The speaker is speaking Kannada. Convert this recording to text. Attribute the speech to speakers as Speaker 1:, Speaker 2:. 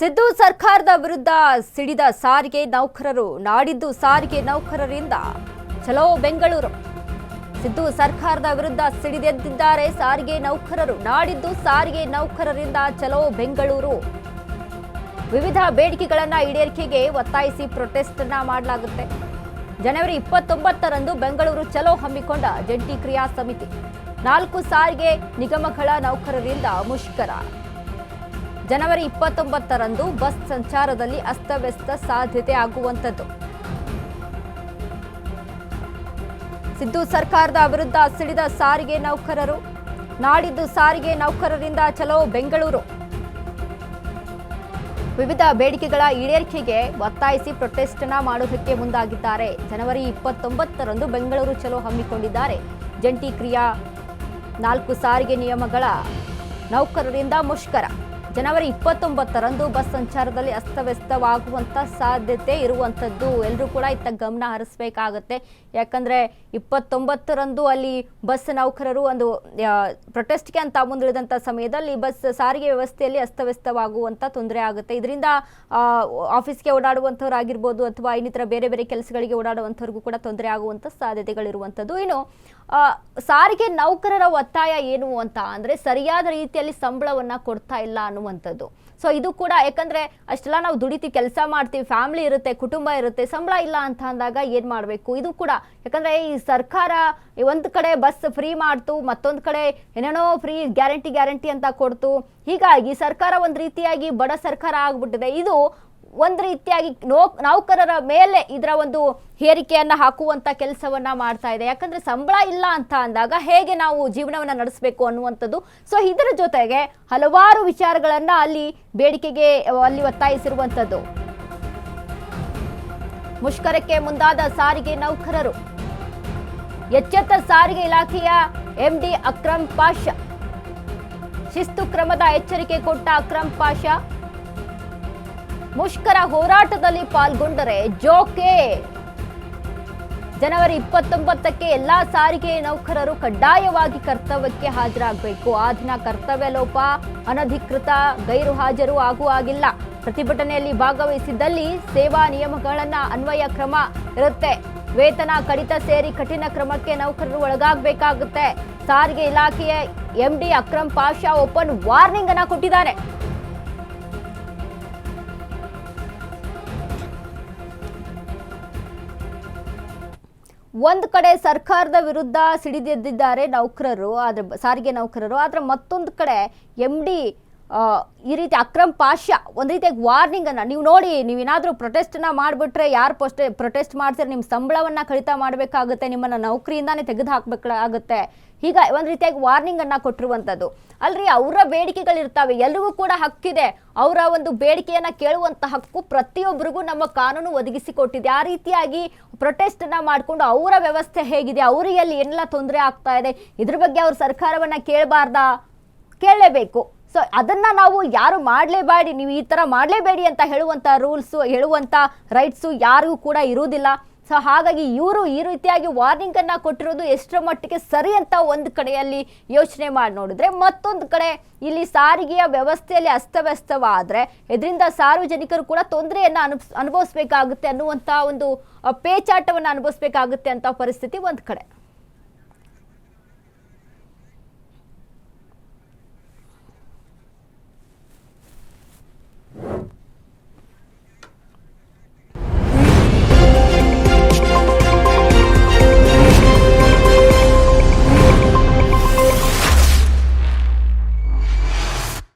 Speaker 1: ಸಿದ್ದು ಸರ್ಕಾರದ ವಿರುದ್ಧ ಸಿಡಿದ ಸಾರಿಗೆ ನೌಕರರು ನಾಡಿದ್ದು ಸಾರಿಗೆ ನೌಕರರಿಂದ ಚಲೋ ಬೆಂಗಳೂರು. ಸಿದ್ದು ಸರ್ಕಾರದ ವಿರುದ್ಧ ಸಿಡಿದೆದ್ದಿದ್ದಾರೆ ಸಾರಿಗೆ ನೌಕರರು. ನಾಡಿದ್ದು ಸಾರಿಗೆ ನೌಕರರಿಂದ ಚಲೋ ಬೆಂಗಳೂರು. ವಿವಿಧ ಬೇಡಿಕೆಗಳನ್ನ ಈಡೇರಿಕೆಗೆ ಒತ್ತಾಯಿಸಿ ಪ್ರೊಟೆಸ್ಟ್ ಅನ್ನ ಮಾಡಲಾಗುತ್ತೆ. ಜನವರಿ 29ರಂದು ಬೆಂಗಳೂರು ಚಲೋ ಹಮ್ಮಿಕೊಂಡ ಜಂಟಿ ಕ್ರಿಯಾ ಸಮಿತಿ 4 ಸಾರಿಗೆ ನಿಗಮಗಳ ನೌಕರರಿಂದ ಮುಷ್ಕರ. ಜನವರಿ 29ರಂದು ಬಸ್ ಸಂಚಾರದಲ್ಲಿ ಅಸ್ತವ್ಯಸ್ತ ಸಾಧ್ಯತೆ ಆಗುವಂತದ್ದು. ಸಿದ್ದು ಸರ್ಕಾರದ ವಿರುದ್ಧ ಸಿಡಿದ ಸಾರಿಗೆ ನೌಕರರು. ನಾಡಿದ್ದು ಸಾರಿಗೆ ನೌಕರರಿಂದ ಚಲೋ ಬೆಂಗಳೂರು. ವಿವಿಧ ಬೇಡಿಕೆಗಳ ಈಡೇರಿಕೆಗೆ ಒತ್ತಾಯಿಸಿ ಪ್ರೊಟೆಸ್ಟ್ ಅನ್ನ ಮಾಡೋದಕ್ಕೆ ಮುಂದಾಗಿದ್ದಾರೆ. ಜನವರಿ 29ರಂದು ಬೆಂಗಳೂರು ಚಲೋ ಹಮ್ಮಿಕೊಂಡಿದ್ದಾರೆ. ಜಂಟಿ ಕ್ರಿಯಾ 4 ಸಾರಿಗೆ ನಿಯಮಗಳ ನೌಕರರಿಂದ ಮುಷ್ಕರ. ಜನವರಿ 29ರಂದು ಬಸ್ ಸಂಚಾರದಲ್ಲಿ ಅಸ್ತವ್ಯಸ್ತವಾಗುವಂತ ಸಾಧ್ಯತೆ ಇರುವಂತದ್ದು. ಎಲ್ಲರೂ ಕೂಡ ಇತ್ತ ಗಮನ ಹರಿಸಬೇಕಾಗತ್ತೆ. ಯಾಕಂದ್ರೆ 29ರಂದು ಅಲ್ಲಿ ಬಸ್ ನೌಕರರು ಒಂದು ಪ್ರೊಟೆಸ್ಟ್ಗೆ ಅಂತ ಮುಂದುಳಿದಂಥ ಸಮಯದಲ್ಲಿ ಬಸ್ ಸಾರಿಗೆ ವ್ಯವಸ್ಥೆಯಲ್ಲಿ ಅಸ್ತವ್ಯಸ್ತವಾಗುವಂತ ತೊಂದರೆ ಆಗುತ್ತೆ. ಇದರಿಂದ ಆಫೀಸ್ಗೆ ಓಡಾಡುವಂಥವ್ರಾಗಿರ್ಬೋದು ಅಥವಾ ಇನ್ನಿತರ ಬೇರೆ ಬೇರೆ ಕೆಲಸಗಳಿಗೆ ಓಡಾಡುವಂಥವ್ರಿಗೂ ಕೂಡ ತೊಂದರೆ ಆಗುವಂಥ ಸಾಧ್ಯತೆಗಳಿರುವಂಥದ್ದು. ಇನ್ನು ಸಾರಿಗೆ ನೌಕರರ ಒತ್ತಾಯ ಏನು ಅಂತ ಅಂದ್ರೆ ಸರಿಯಾದ ರೀತಿಯಲ್ಲಿ ಸಂಬಳವನ್ನ ಕೊಡ್ತಾ ಇಲ್ಲ ಅನ್ನುವಂಥದ್ದು. ಸೊ ಇದು ಕೂಡ ಯಾಕಂದ್ರೆ ಅಷ್ಟೆಲ್ಲ ನಾವು ದುಡಿತೀವಿ, ಕೆಲಸ ಮಾಡ್ತೀವಿ, ಫ್ಯಾಮಿಲಿ ಇರುತ್ತೆ, ಕುಟುಂಬ ಇರುತ್ತೆ, ಸಂಬಳ ಇಲ್ಲ ಅಂತ ಅಂದಾಗ ಏನ್ ಮಾಡಬೇಕು? ಇದು ಕೂಡ ಯಾಕಂದ್ರೆ ಈ ಸರ್ಕಾರ ಒಂದು ಕಡೆ ಬಸ್ ಫ್ರೀ ಮಾಡ್ತು, ಮತ್ತೊಂದು ಕಡೆ ಏನೇನೋ ಫ್ರೀ ಗ್ಯಾರಂಟಿ ಅಂತ ಕೊಡ್ತು. ಹೀಗಾಗಿ ಸರ್ಕಾರ ಒಂದು ರೀತಿಯಾಗಿ ಬಡ ಸರ್ಕಾರ ಆಗ್ಬಿಟ್ಟಿದೆ. ಇದು ಒಂದು ರೀತಿಯಾಗಿ ನೌಕರರ ಮೇಲೆ ಇದರ ಒಂದು ಹೇರಿಕೆಯನ್ನ ಹಾಕುವಂತ ಕೆಲಸವನ್ನ ಮಾಡ್ತಾ ಇದೆ. ಯಾಕಂದ್ರೆ ಸಂಬಳ ಇಲ್ಲ ಅಂತ ಅಂದಾಗ ಹೇಗೆ ನಾವು ಜೀವನವನ್ನ ನಡೆಸಬೇಕು ಅನ್ನುವಂಥದ್ದು. ಸೊ ಇದರ ಜೊತೆಗೆ ಹಲವಾರು ವಿಚಾರಗಳನ್ನ ಅಲ್ಲಿ ಬೇಡಿಕೆಗೆ ಅಲ್ಲಿ ಒತ್ತಾಯಿಸಿರುವಂಥದ್ದು. ಮುಷ್ಕರಕ್ಕೆ ಮುಂದಾದ ಸಾರಿಗೆ ನೌಕರರು. ಎಚ್ಚೆತ್ತ ಸಾರಿಗೆ ಇಲಾಖೆಯ ಎಂಡಿ ಅಕ್ರಮ್ ಪಾಷಾ. ಶಿಸ್ತು ಕ್ರಮದ ಎಚ್ಚರಿಕೆ ಕೊಟ್ಟ ಅಕ್ರಮ್ ಪಾಷಾ. ಮುಷ್ಕರ ಹೋರಾಟದಲ್ಲಿ ಪಾಲ್ಗೊಂಡರೆ ಜೋಕೆ. ಜನವರಿ 29ಕ್ಕೆ ಎಲ್ಲಾ ಸಾರಿಗೆ ನೌಕರರು ಕಡ್ಡಾಯವಾಗಿ ಕರ್ತವ್ಯಕ್ಕೆ ಹಾಜರಾಗಬೇಕು. ಆ ದಿನ ಕರ್ತವ್ಯ ಲೋಪ, ಅನಧಿಕೃತ ಗೈರು ಹಾಜರು ಆಗುವಾಗಿಲ್ಲ. ಪ್ರತಿಭಟನೆಯಲ್ಲಿ ಭಾಗವಹಿಸಿದ್ದಲ್ಲಿ ಸೇವಾ ನಿಯಮಗಳನ್ನ ಅನ್ವಯ ಕ್ರಮ ಇರುತ್ತೆ. ವೇತನ ಕಡಿತ ಸೇರಿ ಕಠಿಣ ಕ್ರಮಕ್ಕೆ ನೌಕರರು ಒಳಗಾಗಬೇಕಾಗುತ್ತೆ. ಸಾರಿಗೆ ಇಲಾಖೆಯ MD Akram Pasha open warning ಅನ್ನ ಕೊಟ್ಟಿದ್ದಾರೆ. ಒಂದು ಕಡೆ ಸರ್ಕಾರದ ವಿರುದ್ಧ ಸಿಡಿದೆದ್ದಿದ್ದಾರೆ ನೌಕರರು, ಆದ್ರೆ ಸಾರಿಗೆ ನೌಕರರು. ಆದ್ರೆ ಮತ್ತೊಂದು ಕಡೆ ಎಂಡಿ ಈ ರೀತಿ ಅಕ್ರಮ್ ಪಾಷಾ ಒಂದು ರೀತಿಯಾಗಿ ವಾರ್ನಿಂಗ್ ಅನ್ನ, ನೀವು ನೋಡಿ, ನೀವೇನಾದ್ರೂ ಪ್ರೊಟೆಸ್ಟ್ ನ ಮಾಡ್ಬಿಟ್ರೆ, ಯಾರು ಪ್ರೊಟೆಸ್ಟ್ ಮಾಡ್ತಾರೆ ನಿಮ್ಮ ಸಂಬಳವನ್ನ ಕಡಿತ ಮಾಡಬೇಕಾಗುತ್ತೆ, ನಿಮ್ಮನ್ನ ನೌಕರಿಯಿಂದಾನೇ ತೆಗೆದು ಹಾಕ್ಬೇಕಾಗುತ್ತೆ. ಹೀಗ ಒಂದು ರೀತಿಯಾಗಿ ವಾರ್ನಿಂಗ್ ಅನ್ನ ಕೊಟ್ಟಿರುವಂತದ್ದು. ಅಲ್ರಿ, ಅವರ ಬೇಡಿಕೆಗಳಿರ್ತಾವೆ, ಎಲ್ರಿಗೂ ಕೂಡ ಹಕ್ಕಿದೆ. ಅವರ ಒಂದು ಬೇಡಿಕೆಯನ್ನ ಕೇಳುವಂತ ಹಕ್ಕು ಪ್ರತಿಯೊಬ್ಬರಿಗೂ ನಮ್ಮ ಕಾನೂನು ಒದಗಿಸಿಕೊಟ್ಟಿದೆ. ಆ ರೀತಿಯಾಗಿ ಪ್ರೊಟೆಸ್ಟ್ ಅನ್ನ ಮಾಡಿಕೊಂಡು ಅವರ ವ್ಯವಸ್ಥೆ ಹೇಗಿದೆ, ಅವರಿಗೆ ಅಲ್ಲಿ ಏನೆಲ್ಲ ತೊಂದರೆ ಆಗ್ತಾ ಇದೆ, ಇದ್ರ ಬಗ್ಗೆ ಅವ್ರ ಸರ್ಕಾರವನ್ನ ಕೇಳಬಾರ್ದಾ? ಕೇಳಲೇಬೇಕು. ಸೊ ಅದನ್ನ ನಾವು ಯಾರು ಮಾಡಲೇಬೇಡಿ, ನೀವು ಈ ತರ ಮಾಡಲೇಬೇಡಿ ಅಂತ ಹೇಳುವಂತ ರೂಲ್ಸು, ಹೇಳುವಂತ ರೈಟ್ಸು ಯಾರಿಗೂ ಕೂಡ ಇರುವುದಿಲ್ಲ. ಸೊ ಹಾಗಾಗಿ ಇವರು ಈ ರೀತಿಯಾಗಿ ವಾರ್ನಿಂಗ್ ಅನ್ನ ಕೊಟ್ಟಿರೋದು ಎಷ್ಟರ ಮಟ್ಟಿಗೆ ಸರಿ ಅಂತ ಒಂದು ಕಡೆಯಲ್ಲಿ ಯೋಚನೆ ಮಾಡಿ ನೋಡಿದ್ರೆ, ಮತ್ತೊಂದು ಕಡೆ ಇಲ್ಲಿ ಸಾರಿಗೆಯ ವ್ಯವಸ್ಥೆಯಲ್ಲಿ ಅಸ್ತವ್ಯಸ್ತವಾದ್ರೆ ಇದರಿಂದ ಸಾರ್ವಜನಿಕರು ಕೂಡ ತೊಂದರೆಯನ್ನ ಅನುಭವಿಸಬೇಕಾಗುತ್ತೆ ಅನ್ನುವಂತ ಒಂದು ಪೇಚಾಟವನ್ನು ಅನುಭವಿಸಬೇಕಾಗುತ್ತೆ ಅಂತ ಪರಿಸ್ಥಿತಿ ಒಂದು ಕಡೆ.